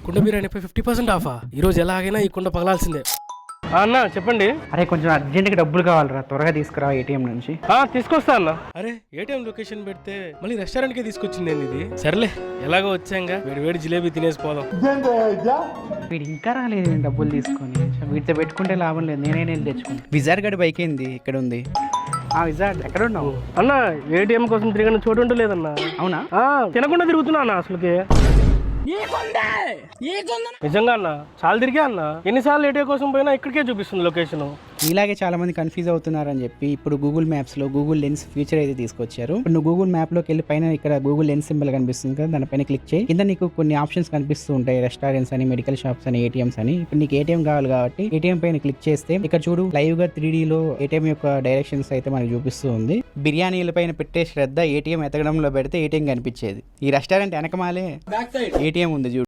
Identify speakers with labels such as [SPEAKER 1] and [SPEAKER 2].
[SPEAKER 1] కుండ బిర్యానీపై 50% ఆఫా. ఈ రోజు ఎలాగైనా ఈ కుండ పగలాల్సిందే. అన్న చెప్పండి.
[SPEAKER 2] అరే కొంచెం అర్జెంట్గా డబ్బులు కావాలరా, త్వరగా తీసుకురా ఏటీఎం నుంచి.
[SPEAKER 1] తీసుకొస్తా అన్న. అరే ఏటీఎం లొకేషన్ పెడితే మళ్ళీ రెస్టారెంట్ కే తీసుకొచ్చింది ఇది. సర్లే ఎలాగో వచ్చాంగా, వేడి వేడి జిలేబీ తినేసిపోదాం.
[SPEAKER 2] వీడు ఇంకా రాలేదు, నేను డబ్బులు తీసుకొని. వీటితో పెట్టుకుంటే లాభం లేదు, నేనే వెళ్ళి తెచ్చుకుని. విజార్ గడి బైక్ ఏంది ఇక్కడ ఉంది? విజార్ ఎక్కడ ఉన్నావు
[SPEAKER 1] అన్న? ఏటీఎం కోసం తిరిగిన చోటు ఉంటూ లేదన్నా.
[SPEAKER 2] అవునా?
[SPEAKER 1] తినకుండా తిరుగుతున్నా అన్న అసలుకి. నిజంగా అన్న చాలా తిరిగా అన్న. ఎన్నిసార్లు ఏటీఎం కోసం పోయినా ఇక్కడికే చూపిస్తుంది లొకేషన్.
[SPEAKER 2] ఇలాగే చాలా మంది కన్ఫ్యూజ్ అవుతున్నారని చెప్పి ఇప్పుడు గూగుల్ మ్యాప్స్ లో గూగుల్ లెన్స్ ఫ్యూచర్ అయితే తీసుకొచ్చారు. ఇప్పుడు నువ్వు గూగుల్ మ్యాప్ లోకి వెళ్ళి పైన ఇక్కడ గూగుల్ లెన్స్ సింబల్ కనిపిస్తుంది కదా, దానిపైన క్లిక్ చేయి. కింద నీకు కొన్ని ఆప్షన్స్ కనిపిస్తూ ఉంటాయి, రెస్టారెంట్స్ అని, మెడికల్ షాప్స్ అని, ఏటీఎంస్ అని. ఇప్పుడు నీకు ఏటీఎం కావాలి కాబట్టి ఏటీఎం పైన క్లిక్ చేస్తే ఇక్కడ చూడు లైవ్ గా 3D లో ఏటీఎం యొక్క డైరెక్షన్స్ అయితే మనకు చూపిస్తూ ఉంది. బిర్యానీల పైన పెట్టే శ్రద్ధ ఏటీఎం ఎతకడంలో పెడితే ఏటీఎం కనిపించేది. ఈ రెస్టారెంట్ వెనకమాలే ఏటీఎం ఉంది చూడు.